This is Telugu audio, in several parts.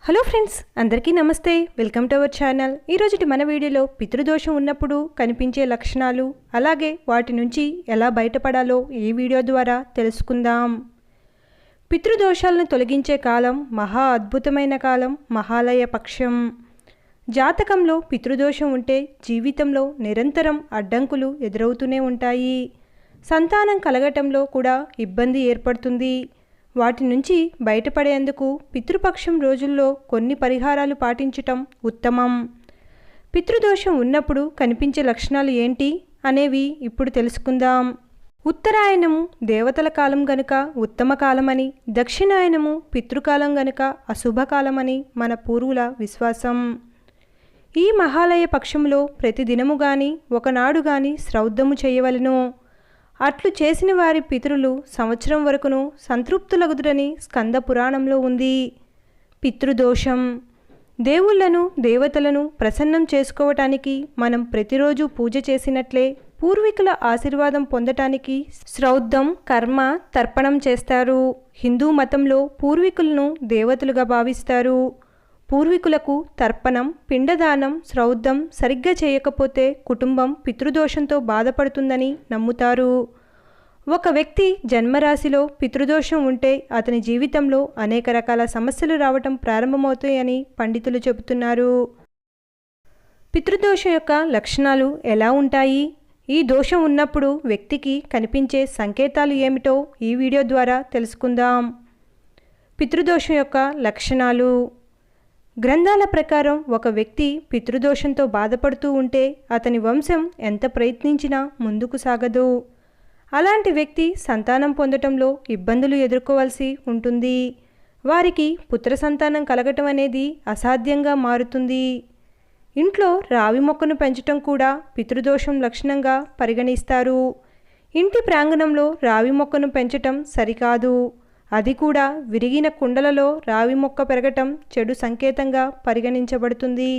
హలో ఫ్రెండ్స్, అందరికీ నమస్తే. Welcome to our channel. ఈరోజుటి మన వీడియోలో పితృదోషం ఉన్నప్పుడు కనిపించే లక్షణాలు, అలాగే వాటి నుంచి ఎలా బయటపడాలో ఈ వీడియో ద్వారా తెలుసుకుందాం. పితృదోషాలను తొలగించే కాలం మహా అద్భుతమైన కాలం మహాలయ పక్షం. జాతకంలో పితృదోషం ఉంటే జీవితంలో నిరంతరం అడ్డంకులు ఎదురవుతూనే ఉంటాయి. సంతానం కలగటంలో కూడా ఇబ్బంది ఏర్పడుతుంది. వాటి నుంచి బయటపడేందుకు పితృపక్షం రోజుల్లో కొన్ని పరిహారాలు పాటించటం ఉత్తమం. పితృదోషం ఉన్నప్పుడు కనిపించే లక్షణాలు ఏంటి అనేవి ఇప్పుడు తెలుసుకుందాం. ఉత్తరాయణము దేవతల కాలం గనుక ఉత్తమ కాలమని, దక్షిణాయనము పితృకాలం గనుక అశుభకాలమని మన పూర్వుల విశ్వాసం. ఈ మహాలయ పక్షంలో ప్రతిదినము గాని ఒకనాడు గాని శ్రౌద్ధము చేయవలెను. అట్లు చేసిన వారి పితరులు సంవత్సరం వరకును సంతృప్తులగుదురని స్కంద పురాణంలో ఉంది. పితృదోషం. దేవుళ్లను దేవతలను ప్రసన్నం చేసుకోవటానికి మనం ప్రతిరోజు పూజ చేసినట్లే పూర్వీకుల ఆశీర్వాదం పొందటానికి శ్రౌద్ధం, కర్మ, తర్పణం చేస్తారు. హిందూ మతంలో పూర్వీకులను దేవతలుగా భావిస్తారు. పూర్వీకులకు తర్పణం, పిండదానం, శ్రౌద్ధం సరిగ్గా చేయకపోతే కుటుంబం పితృదోషంతో బాధపడుతుందని నమ్ముతారు. ఒక వ్యక్తి జన్మరాశిలో పితృదోషం ఉంటే అతని జీవితంలో అనేక రకాల సమస్యలు రావటం ప్రారంభమవుతాయని పండితులు చెబుతున్నారు. పితృదోషం యొక్క లక్షణాలు ఎలా ఉంటాయి? ఈ దోషం ఉన్నప్పుడు వ్యక్తికి కనిపించే సంకేతాలు ఏమిటో ఈ వీడియో ద్వారా తెలుసుకుందాం. పితృదోషం యొక్క లక్షణాలు. గ్రంథాల ప్రకారం ఒక వ్యక్తి పితృదోషంతో బాధపడుతూ ఉంటే అతని వంశం ఎంత ప్రయత్నించినా ముందుకు సాగదు. అలాంటి వ్యక్తి సంతానం పొందటంలో ఇబ్బందులు ఎదుర్కోవాల్సి ఉంటుంది. వారికి పుత్ర సంతానం కలగటం అనేది అసాధ్యంగా మారుతుంది. ఇంట్లో రావి మొక్కను పెంచటం కూడా పితృదోషం లక్షణంగా పరిగణిస్తారు. ఇంటి ప్రాంగణంలో రావి మొక్కను పెంచటం సరికాదు. అది కూడా విరిగిన కుండలలో రావి మొక్క పెరగటం చెడు సంకేతంగా పరిగణించబడుతుంది.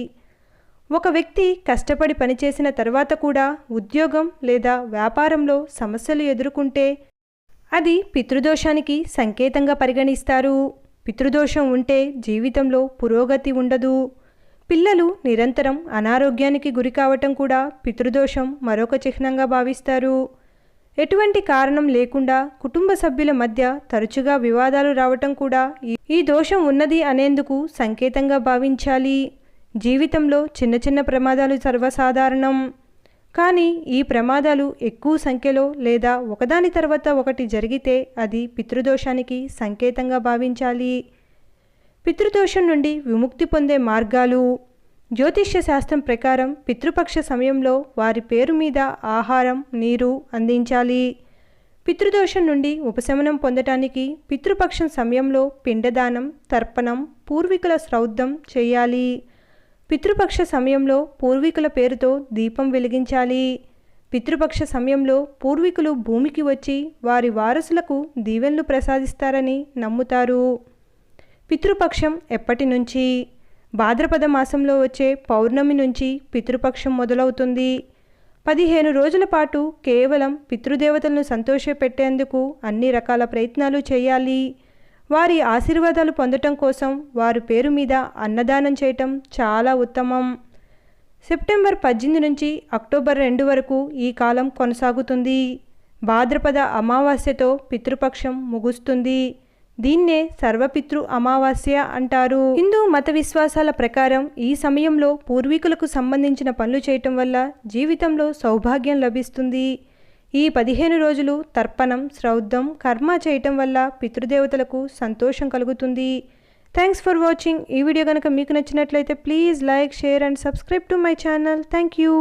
ఒక వ్యక్తి కష్టపడి పనిచేసిన తర్వాత కూడా ఉద్యోగం లేదా వ్యాపారంలో సమస్యలు ఎదుర్కొంటే అది పితృదోషానికి సంకేతంగా పరిగణిస్తారు. పితృదోషం ఉంటే జీవితంలో పురోగతి ఉండదు. పిల్లలు నిరంతరం అనారోగ్యానికి గురి కావటం కూడా పితృదోషం మరొక చిహ్నంగా భావిస్తారు. ఎటువంటి కారణం లేకుండా కుటుంబ సభ్యుల మధ్య తరచుగా వివాదాలు రావటం కూడా ఈ దోషం ఉన్నది అనేందుకు సంకేతంగా భావించాలి. జీవితంలో చిన్న చిన్న ప్రమాదాలు సర్వసాధారణం. కానీ ఈ ప్రమాదాలు ఎక్కువ సంఖ్యలో లేదా ఒకదాని తర్వాత ఒకటి జరిగితే అది పితృదోషానికి సంకేతంగా భావించాలి. పితృదోషం నుండి విముక్తి పొందే మార్గాలు. జ్యోతిష్య శాస్త్రం ప్రకారం పితృపక్ష సమయంలో వారి పేరు మీద ఆహారం, నీరు అందించాలి. పితృదోషం నుండి ఉపశమనం పొందటానికి పితృపక్షం సమయంలో పిండదానం, తర్పణం, పూర్వీకుల శ్రౌద్ధం చేయాలి. పితృపక్ష సమయంలో పూర్వీకుల పేరుతో దీపం వెలిగించాలి. పితృపక్ష సమయంలో పూర్వీకులు భూమికి వచ్చి వారి వారసులకు దీవెనలు ప్రసాదిస్తారని నమ్ముతారు. పితృపక్షం ఎప్పటి నుంచి? భాద్రపద మాసంలో వచ్చే పౌర్ణమి నుంచి పితృపక్షం మొదలవుతుంది. 15 రోజుల పాటు కేవలం పితృదేవతలను సంతోషపెట్టేందుకు అన్ని రకాల ప్రయత్నాలు చేయాలి. వారి ఆశీర్వాదాలు పొందటం కోసం వారి పేరు మీద అన్నదానం చేయటం చాలా ఉత్తమం. సెప్టెంబర్ 18 నుంచి అక్టోబర్ 2 వరకు ఈ కాలం కొనసాగుతుంది. భాద్రపద అమావాస్యతో పితృపక్షం ముగుస్తుంది. దీన్నే సర్వపితృ అమావాస్య అంటారు. హిందూ మత విశ్వాసాల ప్రకారం ఈ సమయంలో పూర్వీకులకు సంబంధించిన పనులు చేయటం వల్ల జీవితంలో సౌభాగ్యం లభిస్తుంది. ఈ 15 రోజులు తర్పణం, శ్రౌద్ధం, కర్మ చేయటం వల్ల పితృదేవతలకు సంతోషం కలుగుతుంది. Thanks for watching. ఈ వీడియో కనుక మీకు నచ్చినట్లయితే please like, share and subscribe to my channel. Thank you.